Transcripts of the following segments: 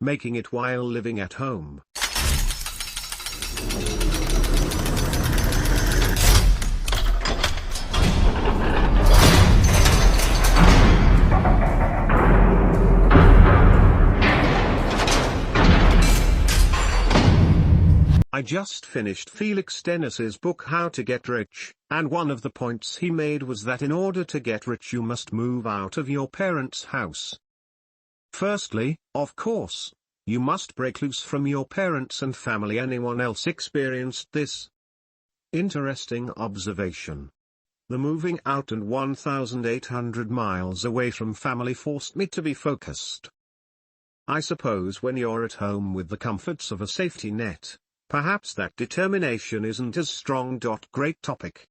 making it while living at home. I just finished Felix Dennis's book How to Get Rich, and one of the points he made was that in order to get rich you must move out of your parents' house. Firstly, of course, you must break loose from your parents and family. Anyone else experienced this? Interesting observation. The moving out and 1,800 miles away from family forced me to be focused. I suppose when you're at home with the comforts of a safety net, perhaps that determination isn't as strong. Great topic.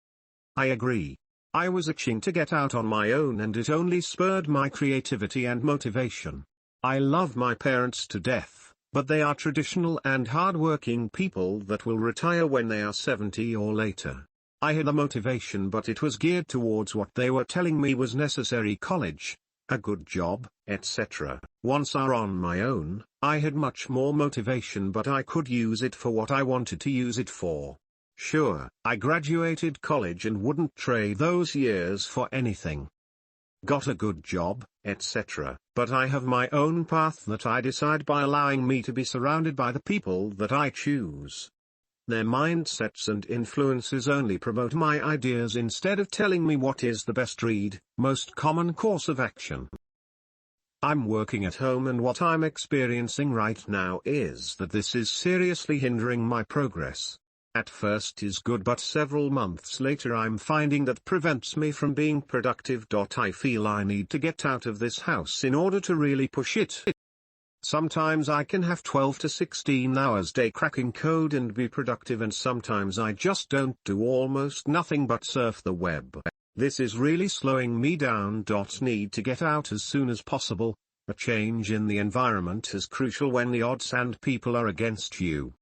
I agree. I was itching to get out on my own and it only spurred my creativity and motivation. I love my parents to death, but they are traditional and hard-working people that will retire when they are 70 or later. I had the motivation, but it was geared towards what they were telling me was necessary: college, a good job, etc. Once I was on my own, I had much more motivation, but I could use it for what I wanted to use it for. Sure, I graduated college and wouldn't trade those years for anything. Got a good job, etc. But I have my own path that I decide by allowing me to be surrounded by the people that I choose. Their mindsets and influences only promote my ideas instead of telling me what is the best most common course of action. I'm working at home, and what I'm experiencing right now is that this is seriously hindering my progress. At first is good, but several months later I'm finding that prevents me from being productive. I feel I need to get out of this house in order to really push it. Sometimes I can have 12 to 16 hours day cracking code and be productive, and sometimes I just don't do almost nothing but surf the web. This is really slowing me down. Need to get out as soon as possible. A change in the environment is crucial when the odds and people are against you.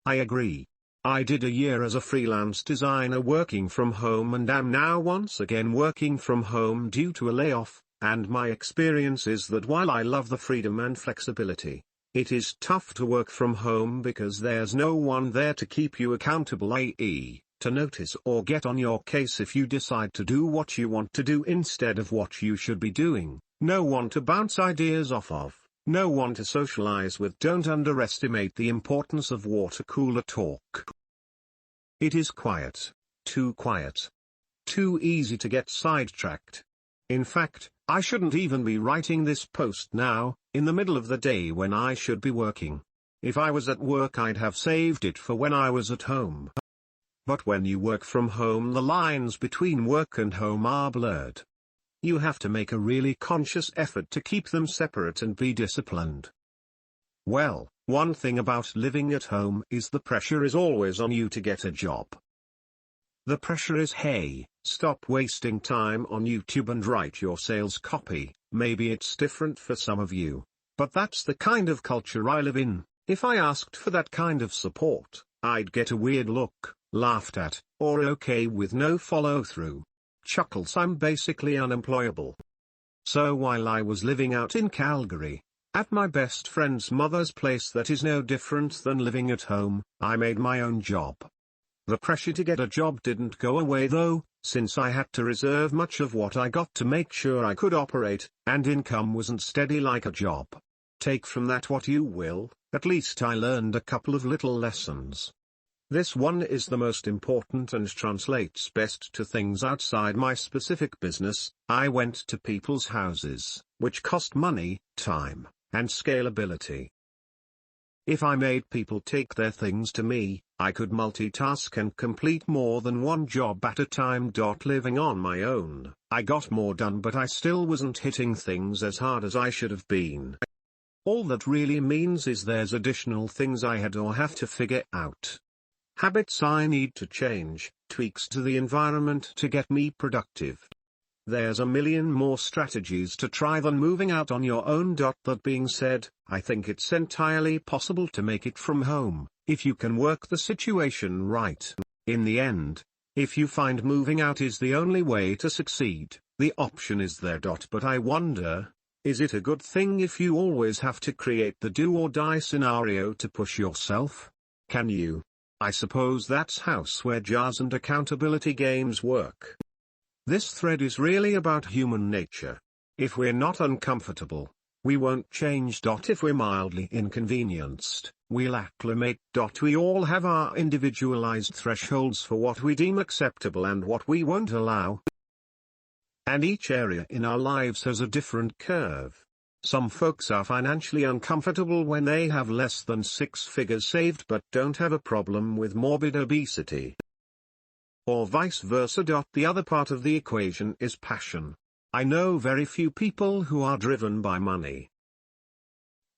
I agree. I did a year as a freelance designer working from home and am now once again working from home due to a layoff. And my experience is that while I love the freedom and flexibility, it is tough to work from home because there's no one there to keep you accountable, i.e., to notice or get on your case if you decide to do what you want to do instead of what you should be doing, no one to bounce ideas off of, no one to socialize with. Don't underestimate the importance of water cooler talk. It is quiet, too easy to get sidetracked. In fact, I shouldn't even be writing this post now, in the middle of the day when I should be working. If I was at work I'd have saved it for when I was at home. But when you work from home the lines between work and home are blurred. You have to make a really conscious effort to keep them separate and be disciplined. Well, one thing about living at home is the pressure is always on you to get a job. The pressure is, hey, stop wasting time on YouTube and write your sales copy. Maybe it's different for some of you, but that's the kind of culture I live in. If I asked for that kind of support, I'd get a weird look, laughed at, or okay with no follow-through. Chuckles, I'm basically unemployable. So while I was living out in Calgary, at my best friend's mother's place that is no different than living at home, I made my own job. The pressure to get a job didn't go away though, since I had to reserve much of what I got to make sure I could operate, and income wasn't steady like a job. Take from that what you will, at least I learned a couple of little lessons. This one is the most important and translates best to things outside my specific business. I went to people's houses, which cost money, time, and scalability. If I made people take their things to me, I could multitask and complete more than one job at a time. Living on my own, I got more done, but I still wasn't hitting things as hard as I should have been. All that really means is there's additional things I had or have to figure out. Habits I need to change, tweaks to the environment to get me productive. There's a million more strategies to try than moving out on your own. That being said, I think it's entirely possible to make it from home, if you can work the situation right. In the end, if you find moving out is the only way to succeed, the option is there. But I wonder, Is it a good thing if you always have to create the do-or-die scenario to push yourself? Can you? I suppose that's how swear jars and accountability games work. This thread is really about human nature. If we're not uncomfortable, we won't change. If we're mildly inconvenienced, we'll acclimate. We all have our individualized thresholds for what we deem acceptable and what we won't allow. And each area in our lives has a different curve. Some folks are financially uncomfortable when they have less than 6 figures saved but don't have a problem with morbid obesity. Or vice versa. The other part of the equation is passion. I know very few people who are driven by money.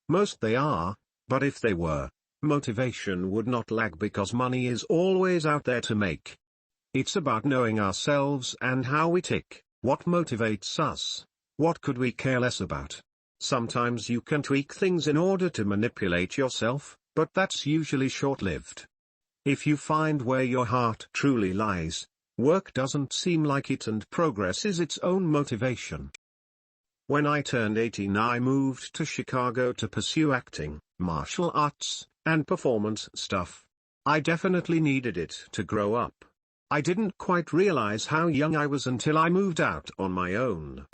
Most they are, but if they were, motivation would not lag because money is always out there to make. It's about knowing ourselves and how we tick. What motivates us? What could we care less about? Sometimes you can tweak things in order to manipulate yourself, but that's usually short-lived. If you find where your heart truly lies, work doesn't seem like it and progress is its own motivation. When I turned 18, I moved to Chicago to pursue acting, martial arts, and performance stuff. I definitely needed it to grow up. I didn't quite realize how young I was until I moved out on my own.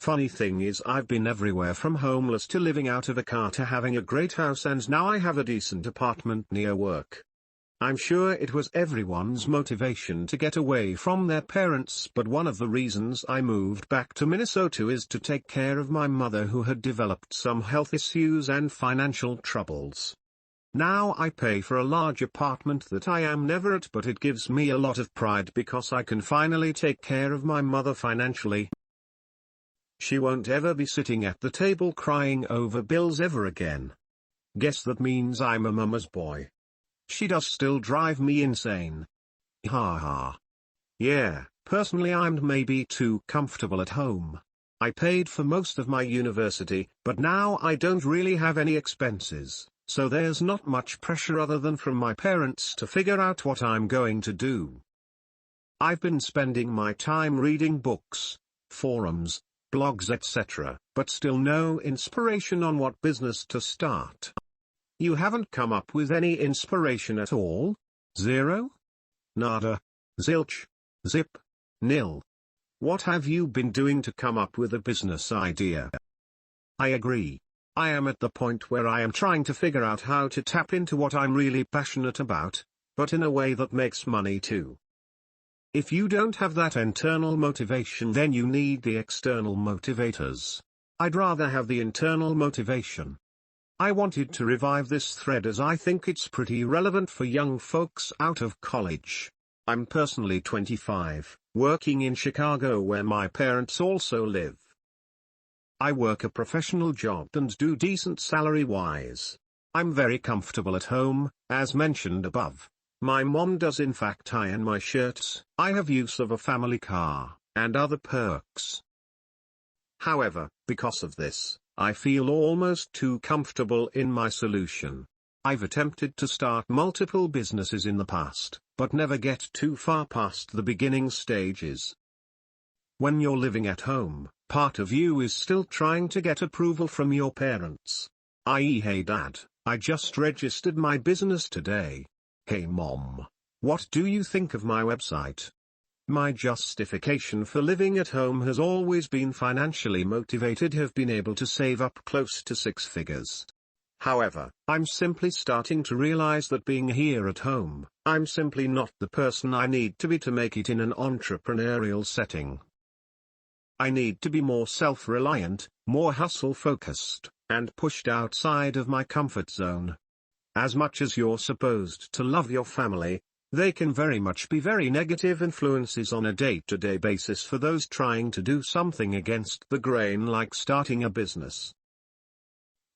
Funny thing is, I've been everywhere from homeless to living out of a car to having a great house, and now I have a decent apartment near work. I'm sure it was everyone's motivation to get away from their parents, but one of the reasons I moved back to Minnesota is to take care of my mother, who had developed some health issues and financial troubles. Now I pay for a large apartment that I am never at, but it gives me a lot of pride because I can finally take care of my mother financially. She won't ever be sitting at the table crying over bills ever again. Guess that means I'm a mama's boy. She does still drive me insane. Ha ha. Yeah, personally I'm maybe too comfortable at home. I paid for most of my university, but now I don't really have any expenses. So there's not much pressure other than from my parents to figure out what I'm going to do. I've been spending my time reading books, forums, blogs, etc., but still no inspiration on what business to start. You haven't come up with any inspiration at all? Zero? Nada? Zilch? Zip? Nil? What have you been doing to come up with a business idea? I agree. I am at the point where I am trying to figure out how to tap into what I'm really passionate about, but in a way that makes money too. If you don't have that internal motivation, then you need the external motivators. I'd rather have the internal motivation. I wanted to revive this thread as I think it's pretty relevant for young folks out of college. I'm personally 25, working in Chicago where my parents also live. I work a professional job and do decent salary-wise. I'm very comfortable at home, as mentioned above. My mom does in fact iron my shirts, I have use of a family car, and other perks. However, because of this, I feel almost too comfortable in my solution. I've attempted to start multiple businesses in the past, but never get too far past the beginning stages. When you're living at home, part of you is still trying to get approval from your parents. I.e., hey dad, I just registered my business today. Hey mom, what do you think of my website? My justification for living at home has always been financially motivated, have been able to save up close to 6 figures. However, I'm simply starting to realize that being here at home, I'm simply not the person I need to be to make it in an entrepreneurial setting. I need to be more self-reliant, more hustle-focused, and pushed outside of my comfort zone. As much as you're supposed to love your family, they can very much be very negative influences on a day-to-day basis for those trying to do something against the grain, like starting a business.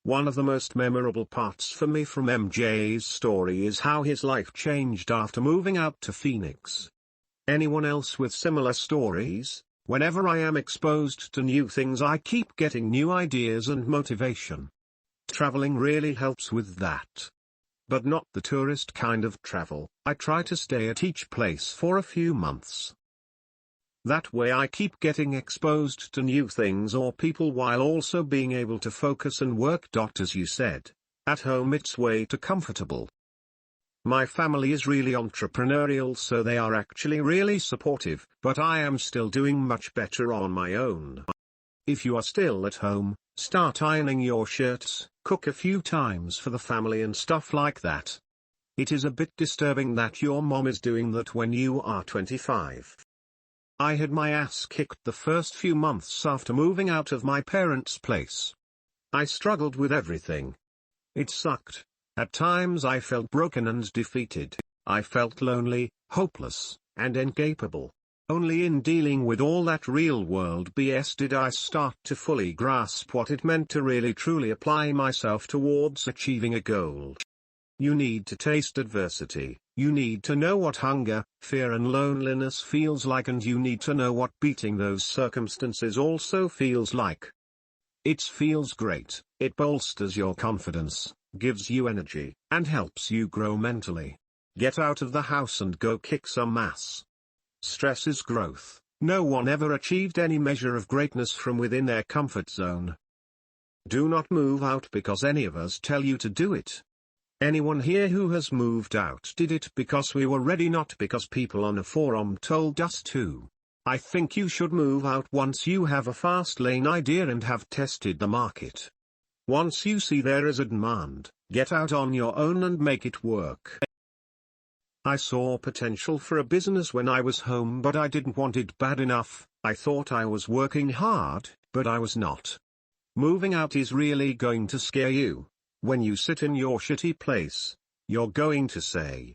One of the most memorable parts for me from MJ's story is how his life changed after moving out to Phoenix. Anyone else with similar stories? Whenever I am exposed to new things, I keep getting new ideas and motivation. Traveling really helps with that. But not the tourist kind of travel. I try to stay at each place for a few months. That way I keep getting exposed to new things or people while also being able to focus and work. As you said, at home it's way too comfortable. My family is really entrepreneurial, so they are actually really supportive, but I am still doing much better on my own. If you are still at home, start ironing your shirts, cook a few times for the family and stuff like that. It is a bit disturbing that your mom is doing that when you are 25. I had my ass kicked the first few months after moving out of my parents' place. I struggled with everything. It sucked. At times I felt broken and defeated. I felt lonely, hopeless, and incapable. Only in dealing with all that real-world BS did I start to fully grasp what it meant to really truly apply myself towards achieving a goal. You need to taste adversity, you need to know what hunger, fear and loneliness feels like, and you need to know what beating those circumstances also feels like. It feels great, it bolsters your confidence, gives you energy, and helps you grow mentally. Get out of the house and go kick some ass. Stress is growth. No one ever achieved any measure of greatness from within their comfort zone. Do not move out because any of us tell you to do it. Anyone here who has moved out did it because we were ready, not because people on a forum told us to. I think you should move out once you have a fast lane idea and have tested the market. Once you see there is a demand, get out on your own and make it work. I saw potential for a business when I was home, but I didn't want it bad enough. I thought I was working hard, but I was not. Moving out is really going to scare you. When you sit in your shitty place, you're going to say,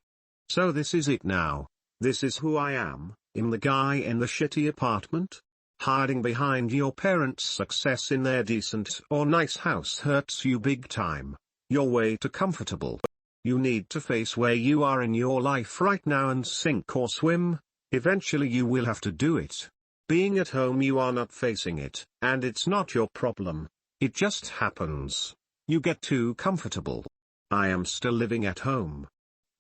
"So this is it now. This is who I am, I'm the guy in the shitty apartment." Hiding behind your parents' success in their decent or nice house hurts you big time. You're way too comfortable. You need to face where you are in your life right now and sink or swim. Eventually you will have to do it. Being at home, you are not facing it, and it's not your problem. It just happens. You get too comfortable. I am still living at home.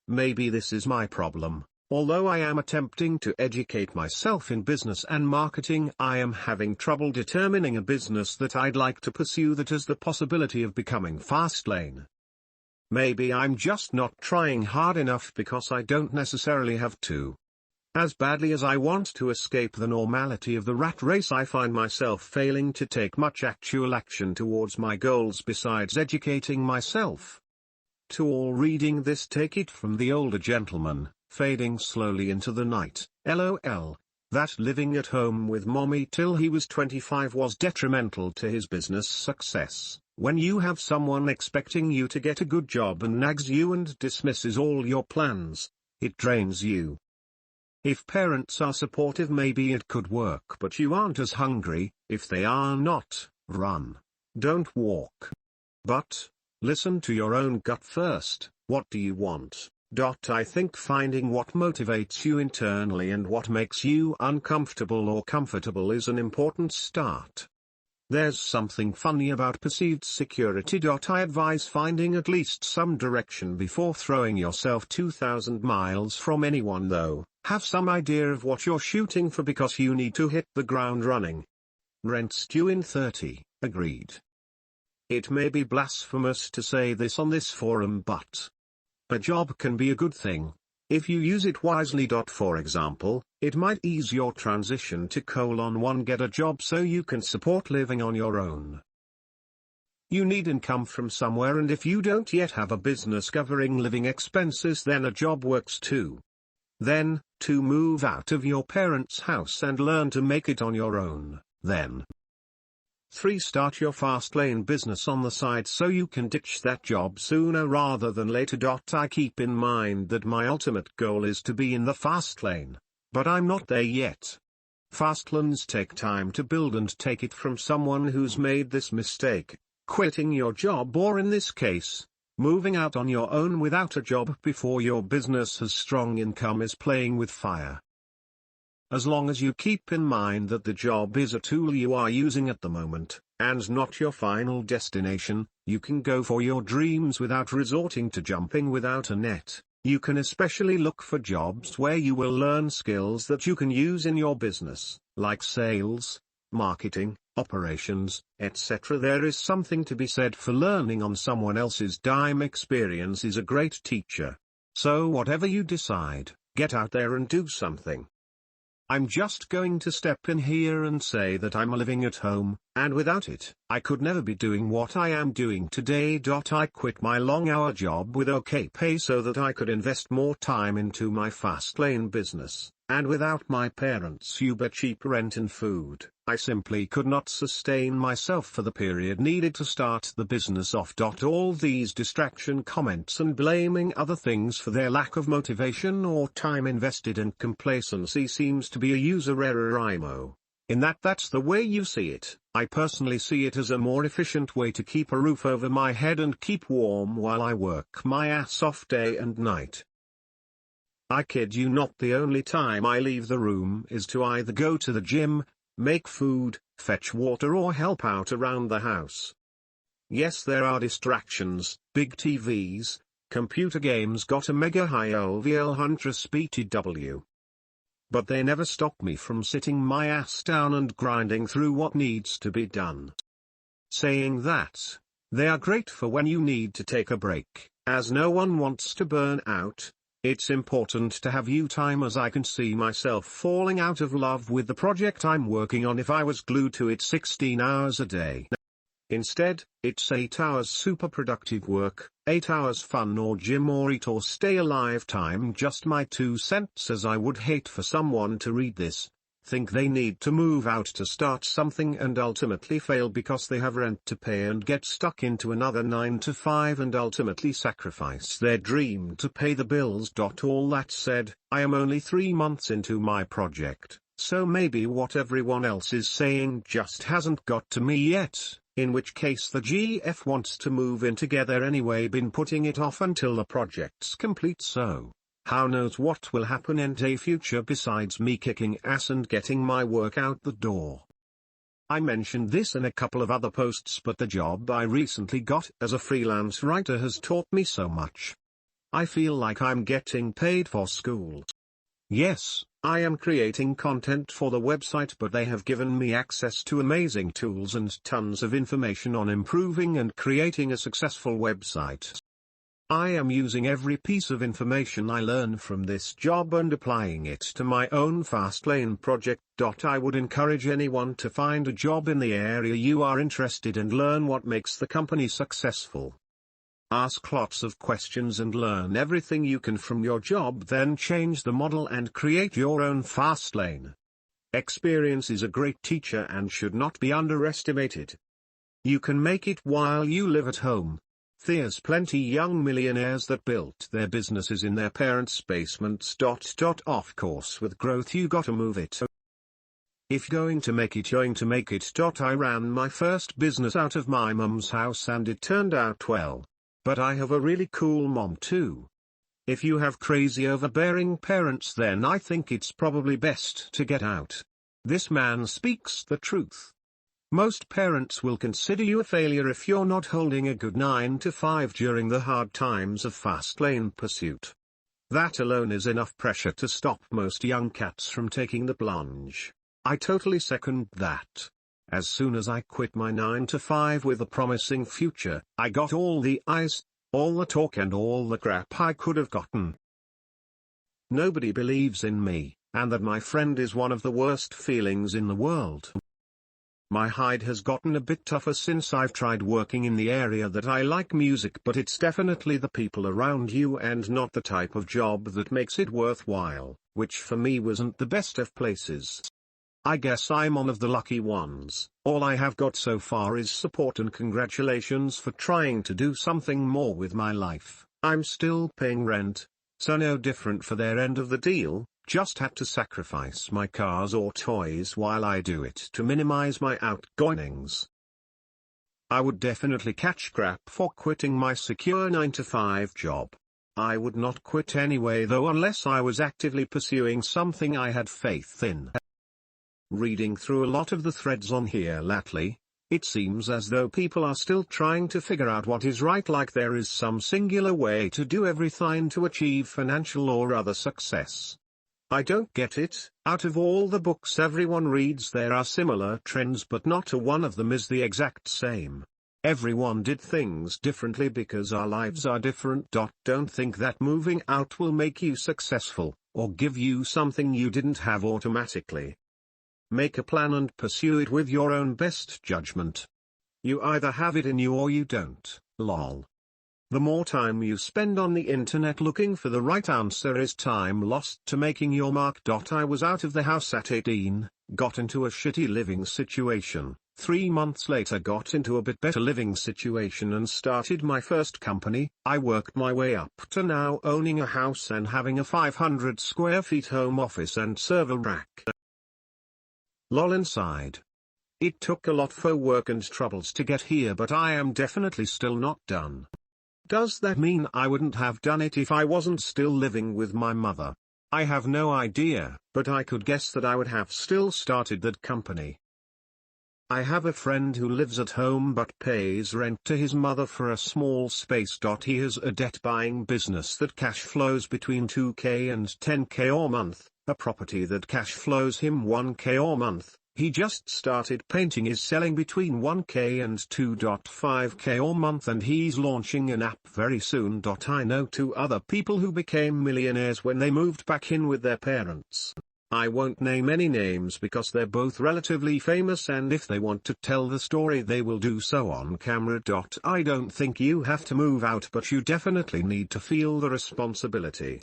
Maybe this is my problem. Although I am attempting to educate myself in business and marketing, I am having trouble determining a business that I'd like to pursue that has the possibility of becoming fast lane. Maybe I'm just not trying hard enough because I don't necessarily have to. As badly as I want to escape the normality of the rat race, I find myself failing to take much actual action towards my goals besides educating myself. To all reading this, take it from the older gentleman, fading slowly into the night. LOL. That living at home with mommy till he was 25 was detrimental to his business success. When you have someone expecting you to get a good job and nags you and dismisses all your plans, it drains you. If parents are supportive, maybe it could work, but you aren't as hungry. If they are not, run. Don't walk. But, listen to your own gut first. What do you want? I think finding what motivates you internally and what makes you uncomfortable or comfortable is an important start. There's something funny about perceived security. I advise finding at least some direction before throwing yourself 2,000 miles from anyone though. Have some idea of what you're shooting for because you need to hit the ground running. Rent's due in 30, agreed. It may be blasphemous to say this on this forum, but a job can be a good thing, if you use it wisely. For example, it might ease your transition to get a job so you can support living on your own. You need income from somewhere, and if you don't yet have a business covering living expenses, then a job works too. Then, to move out of your parents' house and learn to make it on your own. Then 3. Start your fast lane business on the side so you can ditch that job sooner rather than later. I keep in mind that my ultimate goal is to be in the fast lane, but I'm not there yet. Fast lanes take time to build, and take it from someone who's made this mistake. Quitting your job, or in this case, moving out on your own without a job before your business has strong income, is playing with fire. As long as you keep in mind that the job is a tool you are using at the moment, and not your final destination, you can go for your dreams without resorting to jumping without a net. You can especially look for jobs where you will learn skills that you can use in your business, like sales, marketing, operations, etc. There is something to be said for learning on someone else's dime. Experience is a great teacher. So whatever you decide, get out there and do something. I'm just going to step in here and say that I'm living at home, and without it, I could never be doing what I am doing today. I quit my long-hour job with okay pay so that I could invest more time into my fast lane business, and without my parents' uber cheap rent and food, I simply could not sustain myself for the period needed to start the business off. All these distraction comments and blaming other things for their lack of motivation or time invested and complacency seems to be a user error. IMO. In that's the way you see it. I personally see it as a more efficient way to keep a roof over my head and keep warm while I work my ass off day and night. I kid you not, the only time I leave the room is to either go to the gym, make food, fetch water, or help out around the house. Yes, there are distractions, big TVs, computer games got a mega high OVL Huntress BTW. But they never stop me from sitting my ass down and grinding through what needs to be done. Saying that, they are great for when you need to take a break, as no one wants to burn out. It's important to have you time, as I can see myself falling out of love with the project I'm working on if I was glued to it 16 hours a day. Instead, it's 8 hours super productive work, 8 hours fun or gym or eat or stay alive time. Just my 2 cents, as I would hate for someone to read this, think they need to move out to start something and ultimately fail because they have rent to pay and get stuck into another 9 to 5 and ultimately sacrifice their dream to pay the bills. All that said, I am only 3 months into my project, so maybe what everyone else is saying just hasn't got to me yet, in which case the GF wants to move in together anyway. Been putting it off until the project's complete, so how knows what will happen in the future besides me kicking ass and getting my work out the door. I mentioned this in a couple of other posts, but the job I recently got as a freelance writer has taught me so much. I feel like I'm getting paid for school. Yes, I am creating content for the website, but they have given me access to amazing tools and tons of information on improving and creating a successful website. I am using every piece of information I learn from this job and applying it to my own Fastlane project. I would encourage anyone to find a job in the area you are interested in and learn what makes the company successful. Ask lots of questions and learn everything you can from your job, then change the model and create your own Fastlane. Experience is a great teacher and should not be underestimated. You can make it while you live at home. There's plenty young millionaires that built their businesses in their parents' basements. Of course, with growth you gotta move it. If you're going to make it, you're going to make it. I ran my first business out of my mum's house and it turned out well. But I have a really cool mom too. If you have crazy overbearing parents, then I think it's probably best to get out. This man speaks the truth. Most parents will consider you a failure if you're not holding a good 9 to 5 during the hard times of fast lane pursuit. That alone is enough pressure to stop most young cats from taking the plunge. I totally second that. As soon as I quit my 9 to 5 with a promising future, I got all the eyes, all the talk and all the crap I could have gotten. Nobody believes in me, and that my friend is one of the worst feelings in the world. My hide has gotten a bit tougher since I've tried working in the area that I like, music, but it's definitely the people around you and not the type of job that makes it worthwhile, which for me wasn't the best of places. I guess I'm one of the lucky ones. All I have got so far is support and congratulations for trying to do something more with my life. I'm still paying rent, so no different for their end of the deal. Just had to sacrifice my cars or toys while I do it to minimize my outgoings. I would definitely catch crap for quitting my secure 9 to 5 job. I would not quit anyway though unless I was actively pursuing something I had faith in. Reading through a lot of the threads on here lately, It seems as though people are still trying to figure out what is right, like there is some singular way to do everything to achieve financial or other success. I don't get it. Out of all the books everyone reads, there are similar trends, but not a one of them is the exact same. Everyone did things differently because our lives are different. Don't think that moving out will make you successful, or give you something you didn't have automatically. Make a plan and pursue it with your own best judgment. You either have it in you or you don't, lol. The more time you spend on the internet looking for the right answer is time lost to making your mark. I was out of the house at 18, got into a shitty living situation, 3 months later got into a bit better living situation and started my first company. I worked my way up to now owning a house and having a 500 square feet home office and server rack. Lol inside. It took a lot for work and troubles to get here, but I am definitely still not done. Does that mean I wouldn't have done it if I wasn't still living with my mother? I have no idea, but I could guess that I would have still started that company. I have a friend who lives at home but pays rent to his mother for a small space. He has a debt-buying business that cash flows between 2k and 10k a month, a property that cash flows him 1k a month. He just started painting, is selling between 1k and 2.5k a month, and he's launching an app very soon. I know 2 other people who became millionaires when they moved back in with their parents. I won't name any names because they're both relatively famous, and if they want to tell the story they will do so on camera. I don't think you have to move out, but you definitely need to feel the responsibility.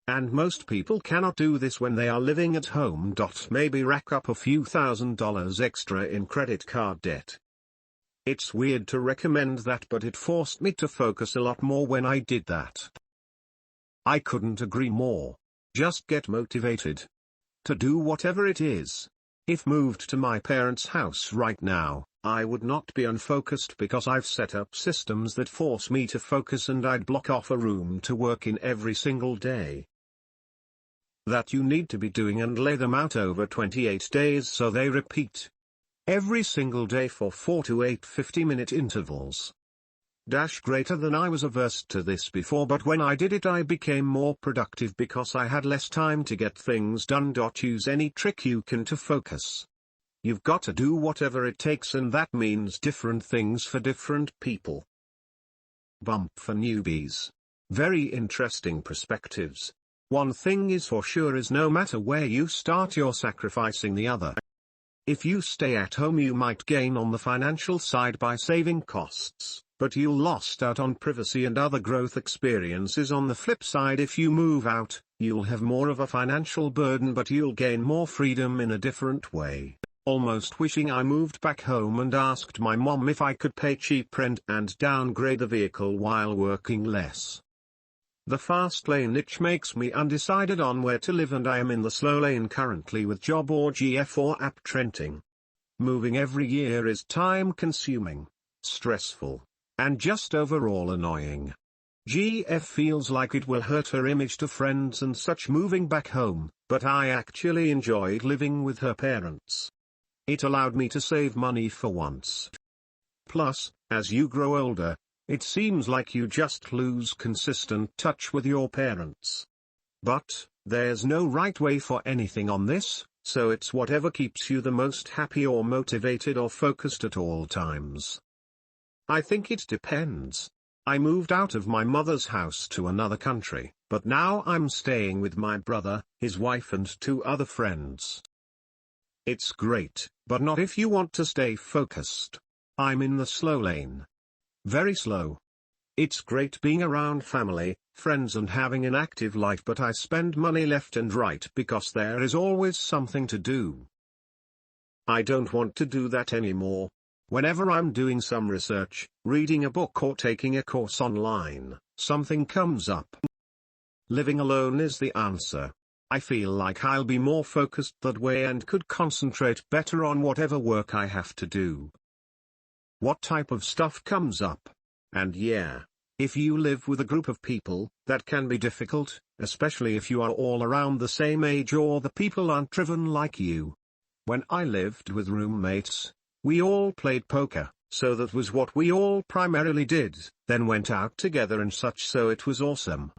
And most people cannot do this when they are living at home. Maybe rack up a few $1,000s extra in credit card debt. It's weird to recommend that, but it forced me to focus a lot more when I did that. I couldn't agree more. Just get motivated to do whatever it is. If moved to my parents' house right now, I would not be unfocused because I've set up systems that force me to focus, and I'd block off a room to work in every single day that you need to be doing and lay them out over 28 days so they repeat every single day for 4 to 8 50-minute intervals. Greater than I was averse to this before, but when I did it I became more productive because I had less time to get things done. Use any trick you can to focus. You've got to do whatever it takes, and that means different things for different people. Bump for newbies. Very interesting perspectives. One thing is for sure is no matter where you start, you're sacrificing the other. If you stay at home you might gain on the financial side by saving costs, but you'll lost out on privacy and other growth experiences. On the flip side, if you move out, you'll have more of a financial burden, but you'll gain more freedom in a different way. Almost wishing I moved back home and asked my mom if I could pay cheap rent and downgrade the vehicle while working less. The fast lane itch makes me undecided on where to live, and I am in the slow lane currently with job or GF or app renting. Moving every year is time-consuming, stressful, and just overall annoying. GF feels like it will hurt her image to friends and such moving back home, but I actually enjoyed living with her parents. It allowed me to save money for once. Plus, as you grow older, it seems like you just lose consistent touch with your parents. But, there's no right way for anything on this, so it's whatever keeps you the most happy or motivated or focused at all times. I think it depends. I moved out of my mother's house to another country, but now I'm staying with my brother, his wife and 2 other friends. It's great, but not if you want to stay focused. I'm in the slow lane. Very slow. It's great being around family, friends and having an active life, but I spend money left and right because there is always something to do. I don't want to do that anymore. Whenever I'm doing some research, reading a book or taking a course online, something comes up. Living alone is the answer. I feel like I'll be more focused that way and could concentrate better on whatever work I have to do. What type of stuff comes up? And yeah, if you live with a group of people, that can be difficult, especially if you are all around the same age or the people aren't driven like you. When I lived with roommates, We all played poker, so that was what we all primarily did, then went out together and such, so it was awesome.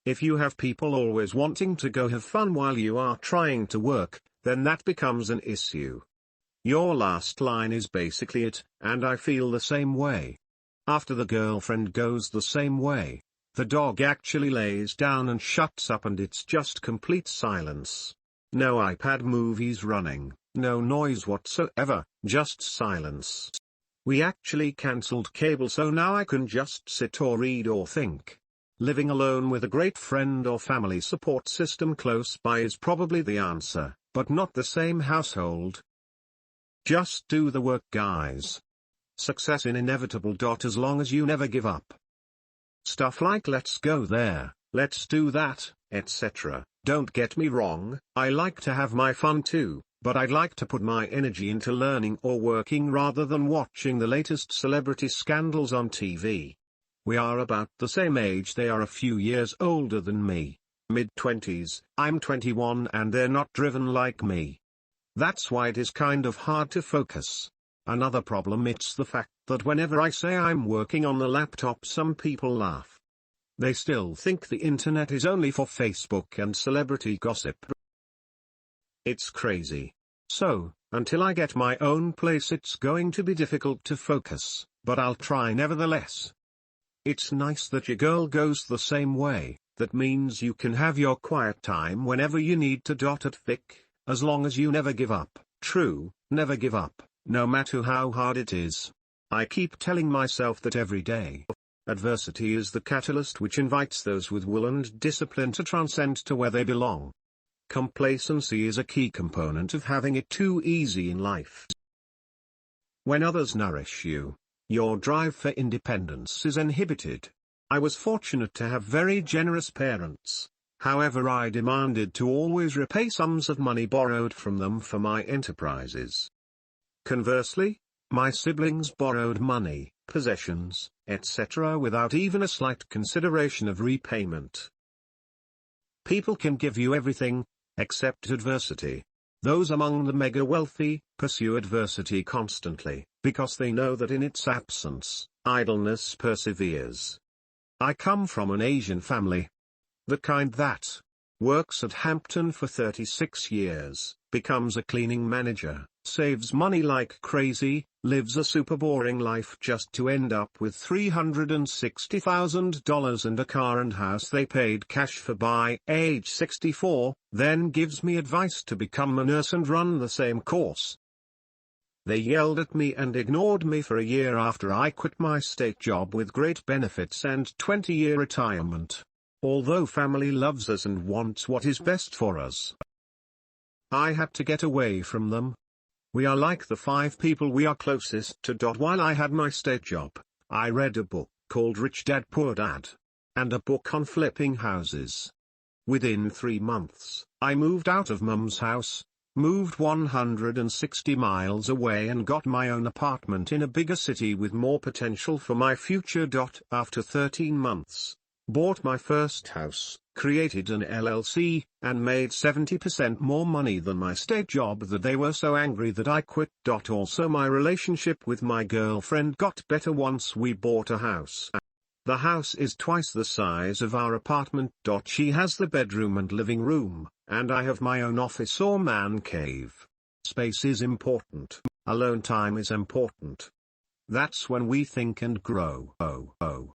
If you have people always wanting to go have fun while you are trying to work, then that becomes an issue. Your last line is basically it, and I feel the same way. After the girlfriend goes the same way, the dog actually lays down and shuts up and it's just complete silence. No iPad movies running, no noise whatsoever, just silence. We actually cancelled cable, so now I can just sit or read or think. Living alone with a great friend or family support system close by is probably the answer, but not the same household. Just do the work, guys. Success is inevitable. As long as you never give up. Stuff like let's go there, let's do that, etc. Don't get me wrong, I like to have my fun too, but I'd like to put my energy into learning or working rather than watching the latest celebrity scandals on TV. We are about the same age. They are a few years older than me. Mid-20s, I'm 21, and they're not driven like me. That's why it is kind of hard to focus. Another problem, it's the fact that whenever I say I'm working on the laptop, some people laugh. They still think the internet is only for Facebook and celebrity gossip. It's crazy. So, until I get my own place, it's going to be difficult to focus, but I'll try nevertheless. It's nice that your girl goes the same way. That means you can have your quiet time whenever you need to. At Vic, as long as you never give up. True, never give up, no matter how hard it is. I keep telling myself that every day. Adversity is the catalyst which invites those with will and discipline to transcend to where they belong. Complacency is a key component of having it too easy in life. When others nourish you, your drive for independence is inhibited. I was fortunate to have very generous parents, however I demanded to always repay sums of money borrowed from them for my enterprises. Conversely, my siblings borrowed money, possessions, etc. without even a slight consideration of repayment. People can give you everything, except adversity. Those among the mega wealthy pursue adversity constantly, because they know that in its absence, idleness perseveres. I come from an Asian family. The kind that works at Hampton for 36 years, becomes a cleaning manager, saves money like crazy, lives a super boring life just to end up with $360,000 and a car and house they paid cash for by age 64, then gives me advice to become a nurse and run the same course. They yelled at me and ignored me for a year after I quit my state job with great benefits and 20-year retirement. Although family loves us and wants what is best for us, I had to get away from them. We are like the 5 people we are closest to. While I had my state job, I read a book called Rich Dad Poor Dad, and a book on flipping houses. Within 3 months, I moved out of Mum's house, moved 160 miles away and got my own apartment in a bigger city with more potential for my future. After 13 months, bought my first house, created an LLC, and made 70% more money than my state job. That they were so angry that I quit. Also, my relationship with my girlfriend got better once we bought a house. The house is twice the size of our apartment. She has the bedroom and living room, and I have my own office or man cave. Space is important. Alone time is important. That's when we think and grow.